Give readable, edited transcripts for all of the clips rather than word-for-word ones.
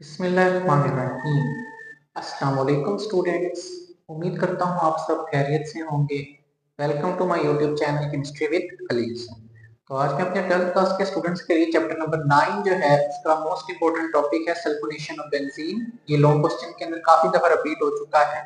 बिस्मिल्लाहिर्रहमानिर्रहीम। अस्सलाम वालेकुम स्टूडेंट्स। उम्मीद करता हूँ आप सब खैरियत से होंगे। Welcome to my YouTube channel chemistry with Alis. तो आज मैं अपने 12th क्लास के स्टूडेंट्स के लिए चैप्टर नंबर 9 जो है उसका मोस्ट इंपोर्टेंट टॉपिक है सल्फोनेशन ऑफ बेंजीन। ये लॉन्ग क्वेश्चन के अंदर काफी दफा रिपीट हो चुका है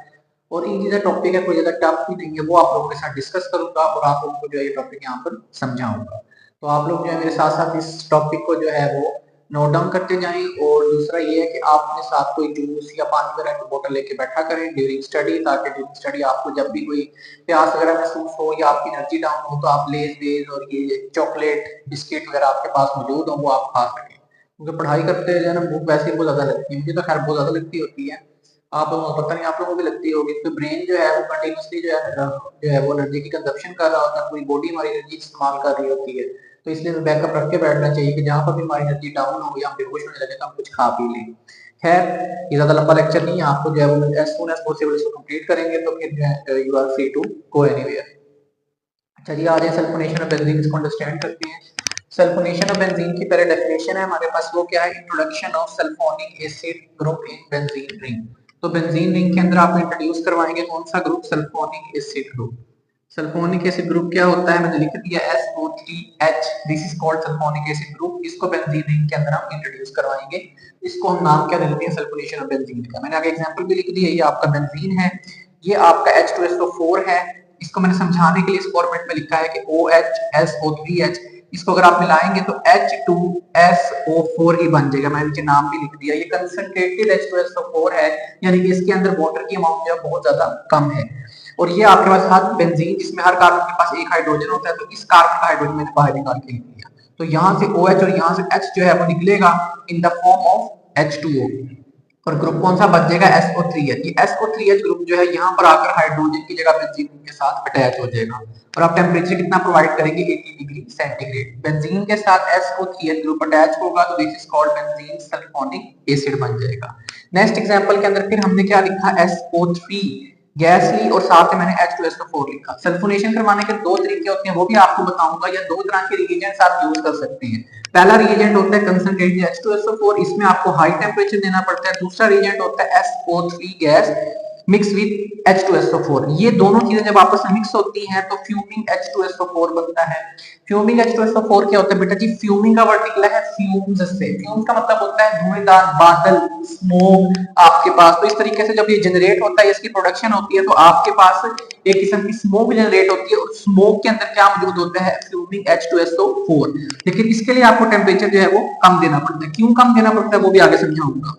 और ये जो टॉपिक है कोई ज्यादा टफ भी नहीं है, वो आप लोगों के साथ डिस्कस करूंगा और आप लोगों को जो है ये टॉपिक यहाँ पर समझाऊंगा। तो आप लोग जो है मेरे साथ साथ इस टॉपिक को जो है वो नोट डाउन करते जाएं। और दूसरा ये है कि आप अपने साथ कोई जूस या पानी वगैरह की बोतल लेके बैठा करें ड्यूरिंग स्टडी, ताकि ड्यूरिंग स्टडी आपको जब भी कोई प्यास वगैरह महसूस हो या आपकी एनर्जी डाउन हो तो आप लेज वेज और ये चॉकलेट बिस्किट वगैरह आपके पास मौजूद हो वो आप खा सकें। क्योंकि पढ़ाई करते हैं जो है ना भूख वैसे ही बहुत ज्यादा लगती है, मुझे तो खैर बहुत ज्यादा लगती होती है, आप लोगों को पता नहीं आप लोगों को भी लगती होगी। तो ब्रेन जो है वो कंटिन्यूसली जो है वो एनर्जी की कंजप्शन कर रहा होता है, पूरी बॉडी हमारी एनर्जी इस्तेमाल कर रही होती है। तो इसलिए हमें बैकअप रख के बैठना चाहिए कि जहां पर भी हमारी एनर्जी डाउन हो या हम बेहोश होने लगे तो हम कुछ खा पी लें। खैर ये ज्यादा लंबा लेक्चर नहीं है, आपको जो है वो एज सून एज पॉसिबल इसको कंप्लीट करेंगे तो फिर जो है you are free to go anywhere. चलिए आ जाए सल्फोनेशन ऑफ बेंजीन, इसको अंडरस्टैंड करते हैं। सल्फोनेशन ऑफ बेंजीन की पहले डेफिनेशन है हमारे पास, वो क्या है? Introduction of sulphonic acid group in benzene ring. तो बेंजीन रिंग के अंदर आप इंट्रोड्यूस करवाएंगे कौन सा group? Sulphonic acid group. Sulphonic acid group क्या होता है? मैंने लिख दिया SO3H, this is called sulphonic acid group. इसको बेंजीन रिंग के अंदर हम इंट्रोड्यूस करवाएंगे। इसको हम नाम क्या देते हैं? सल्फोनेशन ऑफ बेंजीन का। मैंने आगे एग्जांपल भी लिख दिया, ये आपका बेंजीन है, ये आपका H2SO4 है। इसको मैंने समझाने के लिए इस फॉर्मेट में लिखा है कि OHSO3H, इसको अगर आप मिलाएंगे तो H2SO4 ही बन जाएगा। मैंने नीचे नाम भी लिख दिया। ये कंसंट्रेटेड H2SO4 है, यानी कि इसके अंदर वाटर की अमाउंट जो है बहुत ज्यादा कम है। और ये आपके पास हर बेंजीन जिसमें हर कार्बन के पास एक हाइड्रोजन होता है, तो इस कार्बन का हाइड्रोजन मैंने बाहर निकाल के लिख दिया। तो यहाँ से OH और यहाँ से H जो है वो निकलेगा in the form of H2O। और ग्रुप कौन सा बच जाएगा? SO3H। ये SO3H ग्रुप जो है यहाँ पर आकर हाइड्रोजन की जगह बेंजीन के साथ अटैच हो जाएगा। और आप टेम्परेचर कितना प्रोवाइड करेंगे? 80 डिग्री सेंटीग्रेड। बेंजीन के साथ SO3H ग्रुप अटैच होगा तो this is called benzene sulphonic acid बन जाएगा। नेक्स्ट एग्जांपल के अंदर फिर हमने क्या लिखा? SO3 गैस ली और साथ में मैंने H2SO4 लिखा। सल्फोनेशन करवाने के दो तरीके होते हैं, वो भी आपको बताऊंगा, या दो तरह के रिएजेंट्स आप यूज कर सकते हैं। पहला रिएजेंट होता है कंसंट्रेटेड H2SO4, इसमें आपको हाई टेम्परेचर देना पड़ता है। दूसरा रिएजेंट होता है SO3 gas mix with H2SO4। ये दोनों चीजें जब आपस में मिक्स होती हैं तो फ्यूमिंग H2SO4 बनता है। फ्यूमिंग H2SO4 क्या होता है बेटा जी? फ्यूमिंग का वर्ड निकला है फ्यूम्स से। फ्यूम्स का मतलब होता है धुएंदार बादल, स्मोक आपके पास। तो इस तरीके से जब ये जनरेट होता है, इसकी प्रोडक्शन होती है, तो आपके पास एक किस्म की स्मोक जनरेट होती है। और स्मोक के अंदर क्या मौजूद होता है? Fuming H2SO4। लेकिन इसके लिए आपको टेम्परेचर जो है वो कम देना पड़ता है। क्यों कम देना पड़ता है वो भी आगे समझाऊंगा।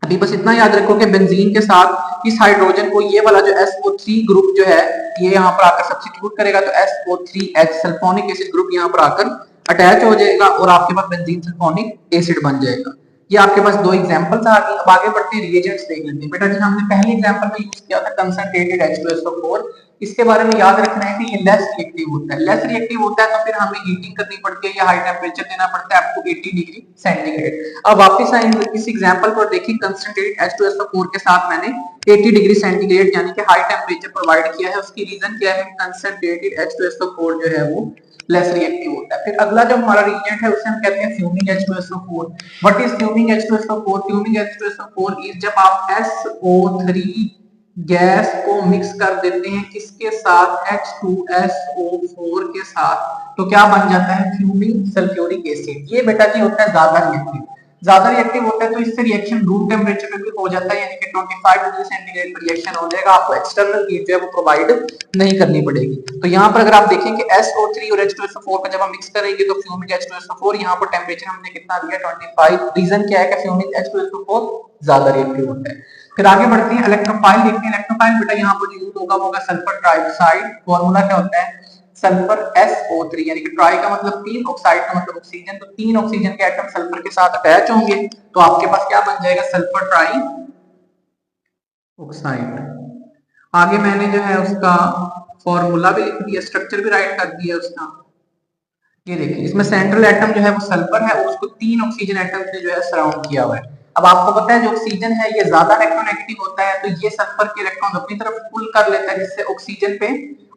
अभी बस इतना याद रखो कि बेंजीन के साथ इस हाइड्रोजन को ये वाला जो SO3 ग्रुप जो है ये यहाँ पर आकर सब्स्टिट्यूट करेगा, तो SO3H सल्फोनिक एसिड ग्रुप यहाँ पर आकर अटैच हो जाएगा और आपके पास बेंजीन सल्फोनिक एसिड बन जाएगा। ये आपके पास दो एग्जांपल्स आ गए। अब आगे बढ़ते हैं, रिएजेंट्स देख लेते हैं। बेटा जी हमने पहले एग्जांपल में यूज किया था कंसंट्रेटेड H2SO4। इसके बारे में याद रखना है कि ये लेस रिएक्टिव होता है। लेस रिएक्टिव होता है तो फिर हमें हीटिंग करनी पड़ती है या हाई टेम्परेचर देना पड़ता है आपको 80 डिग्री सेंटीग्रेड। अब वापस आएंगे इस एग्जांपल पर, देखिए कंसंट्रेटेड H2SO4 के साथ मैंने 80 डिग्री सेंटीग्रेड यानी कि हाई टेम्परेचर प्रोवाइड किया है। उसकी रीजन क्या है? कंसंट्रेटेड H2SO4 जो है वो लेस रिएक्टिव होता है। फिर अगला जो हमारा रिएजेंट है उसे हम कहते हैं fuming H2SO4। What is fuming H2SO4? Fuming H2SO4 is जब आप SO3 गैस को मिक्स कर देते हैं किसके साथ? H2SO4 के साथ, तो क्या बन जाता है? Fuming sulphuric acid. ये बेटा जी होता है ज्यादा रिएक्टिव। ज्यादा रिएक्टिव होता है तो इससे रिएक्शन रूम टेम्परेचर पे भी हो जाता है, यानी कि 25 डिग्री सेंटीग्रेड पर रिएक्शन हो जाएगा। आपको एक्सटर्नल हीट जो है वो प्रोवाइड नहीं करनी पड़ेगी। तो यहाँ पर अगर आप देखें कि SO3 और H2SO4 को जब हम मिक्स करेंगे तो फ्यूमिंग H2SO4, यहाँ पर टेम्परेचर हमने कितना दिया? 25। रीजन क्या है कि फ्यूमिंग H2SO4 ज्यादा रिएक्टिव होता है। फिर आगे बढ़ते हैं, इलेक्ट्रोफाइल देखते हैं। इलेक्ट्रोफाइल बेटा यहाँ पर यूज होगा वो सल्फर ट्राइऑक्साइड। फॉर्मूला क्या होता है? सल्फर SO3, यानी कि ट्राई का मतलब तीन, ऑक्साइड का मतलब ऑक्सीजन। तो तीन ऑक्सीजन के एटम सल्फर के साथ अटैच होंगे तो आपके पास क्या बन जाएगा? Sulphur try oxide. आगे मैंने जो है उसका फॉर्मूला भी लिख दिया, स्ट्रक्चर भी राइट कर दिया उसका। ये देखिए इसमें सेंट्रल एटम जो है वो सल्फर है और उसको तीन ऑक्सीजन एटम से जो है सराउंड किया हुआ है। अब आपको पता है जो ऑक्सीजन है ये ज्यादा इलेक्ट्रोनेगेटिव होता है, तो ये सल्फर के इलेक्ट्रॉन अपनी तरफ पुल कर लेता है, जिससे ऑक्सीजन पे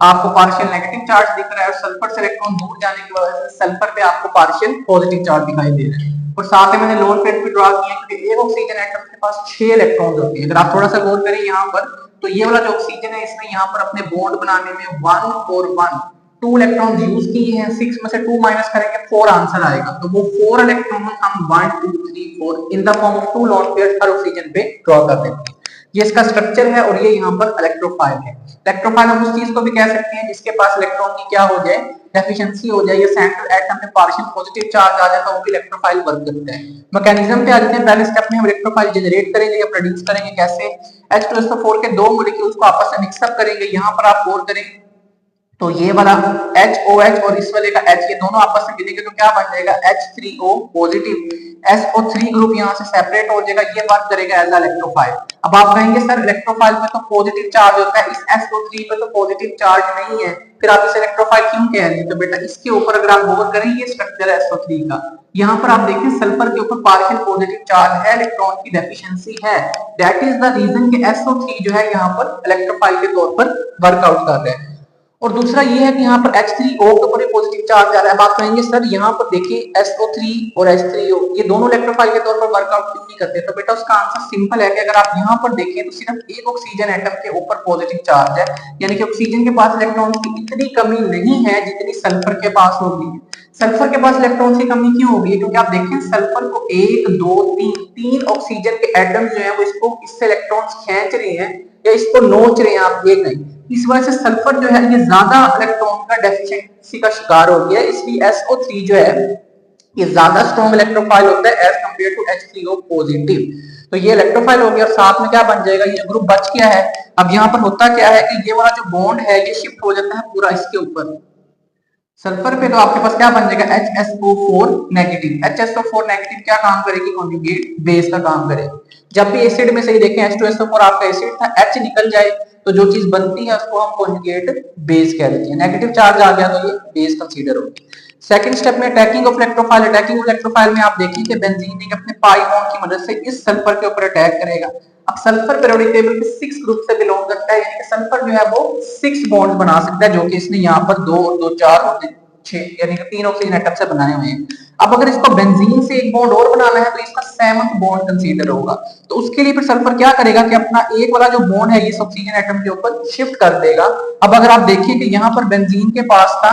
आपको पार्शियल नेगेटिव चार्ज दिख रहा है और सल्फर से इलेक्ट्रॉन दूर जाने की वजह से सल्फर पे आपको पार्शियल पॉजिटिव चार्ज दिखाई दे रहा है। और साथ में मैंने लोन पेयर भी ड्रॉ किया क्योंकि एक ऑक्सीजन एटम के पास 6 इलेक्ट्रॉन्स होते हैं। अगर आप थोड़ा सा गौर करें यहाँ पर, तो ये वाला जो ऑक्सीजन है इसने यहाँ पर अपने बॉन्ड बनाने में 1 और 1 2 इलेक्ट्रॉन यूज किए हैं। 6 में से 2 माइनस करेंगे 4 आंसर आएगा। तो वो 4 इलेक्ट्रॉन हम 1 2 3 4 in the form of 2 lone pair her oxygen पे ड्रॉ कर देते हैं। ये इसका स्ट्रक्चर है और ये यहाँ पर इलेक्ट्रोफाइल है। इलेक्ट्रोफाइल हम उस चीज को भी कह सकते हैं जिसके पास इलेक्ट्रॉन की क्या हो जाए, डेफिशिएंसी हो जाए, या सेंट्रल एटम में पार्शियल पॉजिटिव चार्ज आ जाता है, वो भी इलेक्ट्रोफाइल वर्क करता है। मैकेनिज्म पे आ जाते हैं। पहले स्टेप में हम इलेक्ट्रोफाइल जनरेट करेंगे या प्रोड्यूस करेंगे कैसे, H+4 के दो मॉलिक्यूल्स को आपस में मिक्सअप करेंगे। यहाँ पर आप गौर करें तो ये वाला HOH और इस वाले का H, ये दोनों आपस में मिलेंगे तो क्या बन जाएगा H3O पॉजिटिव। SO3 ग्रुप यहाँ से सेपरेट हो जाएगा, ये वर्क करेगा एज इलेक्ट्रोफाइल। अब आप कहेंगे सर इलेक्ट्रोफाइल में तो पॉजिटिव चार्ज होता है, इस SO3 पे तो पॉजिटिव चार्ज नहीं है, फिर आप इसे इलेक्ट्रोफाइल क्यों कह रहे हैं? तो बेटा इसके ऊपर अगर आप गौर करें, ये स्ट्रक्चर है SO3 का। यहाँ पर आप देखें सल्फर के ऊपर पार्शियल पॉजिटिव चार्ज है, इलेक्ट्रॉन की डेफिशिएंसी है। दैट इज द रीजन कि SO3 जो है यहाँ पर इलेक्ट्रोफाइल के तौर पर वर्कआउट कर रहे हैं। और दूसरा ये है कि यहाँ पर H3O के ऊपर पॉजिटिव चार्ज आ रहा है। अब आप कहेंगे सर यहाँ पर देखिए SO3 और H3O ये दोनों इलेक्ट्रोफाइल के तौर पर वर्कआउट क्यों नहीं करते? तो बेटा उसका आंसर सिंपल है कि अगर आप यहाँ पर देखें तो सिर्फ एक ऑक्सीजन एटम के ऊपर पॉजिटिव चार्ज है, यानी कि ऑक्सीजन के पास इलेक्ट्रॉन की इतनी कमी नहीं है जितनी सल्फर के पास होगी। सल्फर के पास इलेक्ट्रॉन की कमी क्यों होगी? क्योंकि आप देखें सल्फर को 1 2 3 तीन ऑक्सीजन के एटम जो है वो इसको इससे इलेक्ट्रॉन्स खींच रहे हैं या इसको नोच रहे हैं, आप देख रहे हैं। इस वजह से सल्फर जो है ये ज्यादा इलेक्ट्रॉन का डेफिशिएंसी का शिकार हो गया है, इसलिए SO3 जो है ये ज्यादा स्ट्रॉन्ग इलेक्ट्रोफाइल होता है as compare to H3O positive. तो ये इलेक्ट्रोफाइल हो गया और साथ में क्या बन जाएगा, ये ग्रुप बच गया है। अब यहाँ पर होता क्या है कि ये वाला जो बॉन्ड है ये शिफ्ट हो जाता है पूरा इसके ऊपर सल्फर पे, तो आपके पास क्या बन जाएगा HSO4 नेगेटिव। HSO4 नेगेटिव क्या काम करेगी, कॉन्जुगेट बेस का काम करेगी। जब भी एसिड में सही देखें H2SO4 आपका एसिड था, H निकल जाए तो जो चीज बनती है उसको हम कॉन्जुगेट बेस कह देते हैं। नेगेटिव चार्ज आ गया तो ये बेस कंसीडर होगी। सेकंड स्टेप में attacking of electrophile. Attacking of electrophile में आप देखिए कि बेंजीन रिंग अपने पाई बॉन्ड की मदद से इस सल्फर के ऊपर अटैक करेगा। अब सल्फर पीरियोडिक टेबल के 6 ग्रुप से बिलोंग करता है, यानी कि सल्फर जो है वो 6 बॉन्ड बना सकता है, जो कि इसने यहाँ पर 2 और 2 4 और 6 यानी कि 3 ऑक्सीजन एटम से बनाए हुए हैं। अब अगर इसको बेंजीन से एक बॉन्ड और बनाना है तो इसका 7th बॉन्ड कंसीडर होगा। तो उसके लिए फिर सल्फर क्या करेगा कि अपना एक वाला जो बॉन्ड है इस ऑक्सीजन एटम के ऊपर शिफ्ट कर देगा। अब अगर आप देखिए कि यहाँ पर बेंजीन के पास था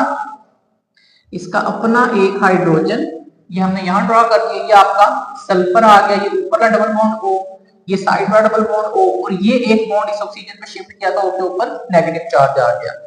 इसका अपना एक हाइड्रोजन, ये हमने यहाँ ड्रॉ कर दिया, ये आपका सल्फर आ गया, ये ऊपर का डबल बॉन्ड O, ये साइड वाला डबल बॉन्ड O, और ये एक बॉन्ड इस ऑक्सीजन में शिफ्ट किया था, उसके ऊपर नेगेटिव चार्ज आ गया।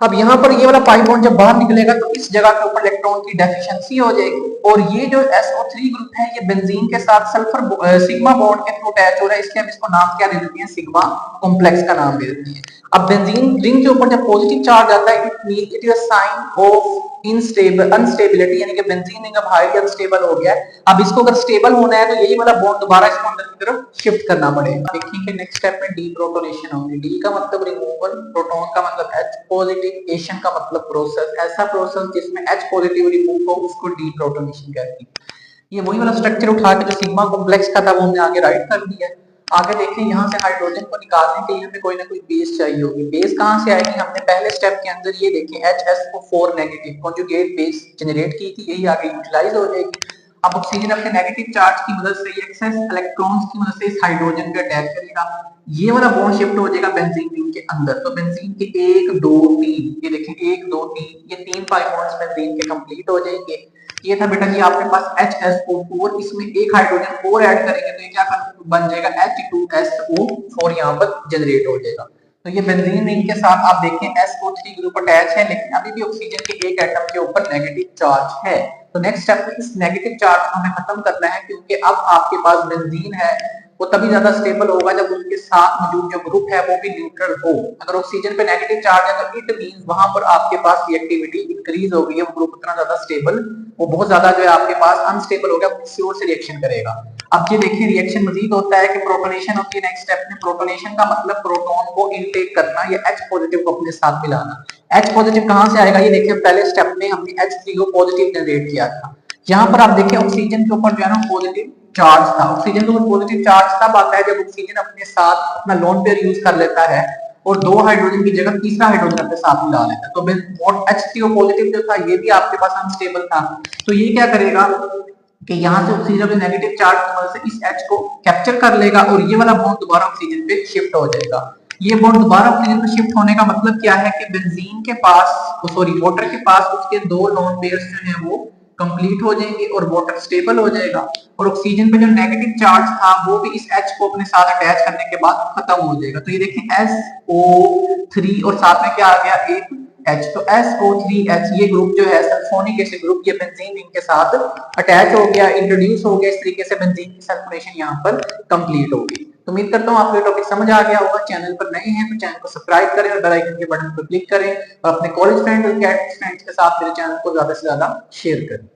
अब यहाँ पर ये वाला पाई बॉन्ड जब बाहर निकलेगा तो इस जगह के ऊपर इलेक्ट्रॉन की डेफिशिएंसी हो जाएगी, और ये जो SO3 ग्रुप है ये बेंजीन के साथ सल्फर सिग्मा बॉन्ड के थ्रू अटैच हो रहा है, इसलिए हम इसको नाम क्या दे देते हैं, सिग्मा कॉम्प्लेक्स का नाम दे देते हैं। अब बेंजीन रिंग के ऊपर जब पॉजिटिव चार्ज आता है it is a sign of instability, यानी कि बेंजीन रिंग अब हाईली अनस्टेबल हो गया है। अब इसको अगर स्टेबल होना है तो यही वाला बॉन्ड दोबारा इसको अंदर की तरफ शिफ्ट करना पड़ेगा। देखिए कि नेक्स्ट स्टेप में डीप्रोटोनेशन होगी। डी का मतलब रिमूवल, प्रोटॉन का मतलब H पॉजिटिव, एशन का मतलब प्रोसेस। ऐसा प्रोसेस जिसमें H पॉजिटिव रिमूव हो उसको डीप्रोटोनेशन कहते हैं। ये वही वाला स्ट्रक्चर उठा के जो सिग्मा कॉम्प्लेक्स का था वो हमने आगे राइट कर दिया है। आगे देखिए यहाँ से हाइड्रोजन को निकालने के लिए हमें कोई ना कोई बेस चाहिए होगी। बेस कहाँ से आएगी, हमने पहले स्टेप के अंदर ये देखिए HSO4 negative conjugate base generate की थी, यही आगे यूटिलाइज हो जाएगी। अब ऑक्सीजन अपने नेगेटिव चार्ज की मदद से एक्सेस इलेक्ट्रॉन्स की मदद से इस हाइड्रोजन पे अटैक करेगा, ये वाला बॉन्ड शिफ्ट हो जाएगा बेंजीन रिंग के अंदर। तो बेंजीन के 1 2 3 ये देखिए 1 2 3 ये 3 पाई बॉन्ड्स बेंजीन के कंप्लीट हो जाएंगे। ये था बेटा जी आपके पास HSO4, इसमें एक हाइड्रोजन और ऐड करेंगे तो ये क्या बन जाएगा H2SO4 यहाँ पर जनरेट हो जाएगा। तो ये बेंजीन रिंग के साथ आप देखें SO3 ग्रुप अटैच है, लेकिन अभी भी ऑक्सीजन के एक एटम के ऊपर नेगेटिव चार्ज है। तो नेक्स्ट स्टेप में इस नेगेटिव चार्ज को हमें खत्म करना है, क्योंकि अब आपके पास बेंजीन है वो तभी ज्यादा स्टेबल होगा जब उसके साथ मौजूद जो ग्रुप है वो भी न्यूट्रल हो। अगर ऑक्सीजन पे नेगेटिव चार्ज है तो इट मींस वहां पर आपके पास रिएक्टिविटी इंक्रीज हो गई है, वो ग्रुप उतना ज्यादा स्टेबल, वो बहुत ज्यादा जो है आपके पास अनस्टेबल हो गया, किसी और से रिएक्शन करेगा। अब ये देखिए रिएक्शन मजीद होता है कि प्रोटोनेशन होती है नेक्स्ट स्टेप में। प्रोटोनेशन का मतलब प्रोटॉन को इनटेक करना या H पॉजिटिव को अपने साथ मिलाना। H पॉजिटिव कहां से आएगा, ये देखिए पहले स्टेप में हमने H3O पॉजिटिव जनरेट किया था। यहाँ पर आप देखिए ऑक्सीजन के ऊपर जो है ना पॉजिटिव चार्ज था, ऑक्सीजन के ऊपर पॉजिटिव चार्ज तब आता है जब ऑक्सीजन अपने साथ अपना लोन पेयर यूज कर लेता है और 2 हाइड्रोजन की जगह तीसरा हाइड्रोजन अपने साथ मिला लेता है। तो H3O पॉजिटिव जो था ये भी आपके पास अनस्टेबल था, तो ये क्या करेगा, कि यहाँ से ऑक्सीजन अपने नेगेटिव चार्ज की मदद से इस H को कैप्चर कर लेगा और ये वाला बॉन्ड दोबारा ऑक्सीजन पे शिफ्ट हो जाएगा। ये बॉन्ड दोबारा ऑक्सीजन पे शिफ्ट होने का मतलब क्या है कि बेंजीन के पास, सॉरी वाटर के पास उसके दो लोन पेयर्स जो हैं वो कंप्लीट हो जाएंगे और वाटर स्टेबल हो जाएगा और ऑक्सीजन पे जो नेगेटिव चार्ज था वो भी इस H को अपने साथ अटैच करने के बाद खत्म हो जाएगा। तो ये देखें SO3 और साथ में क्या आ गया, एक H। तो SO3H ये ग्रुप जो है सल्फोनिक एसिड ग्रुप, ये बेंजीन रिंग के साथ अटैच हो गया, इंट्रोड्यूस हो गया। इस तरीके से बेंजीन की सल्फोनेशन यहाँ पर कंप्लीट होगी। तो उम्मीद करता हूँ आपको ये टॉपिक समझ आ गया होगा। चैनल पर नए हैं तो चैनल को सब्सक्राइब करें और बेल आइकन के बटन पर क्लिक करें और अपने कॉलेज फ्रेंड और कैट फ्रेंड्स के साथ मेरे चैनल को ज्यादा से ज्यादा शेयर करें।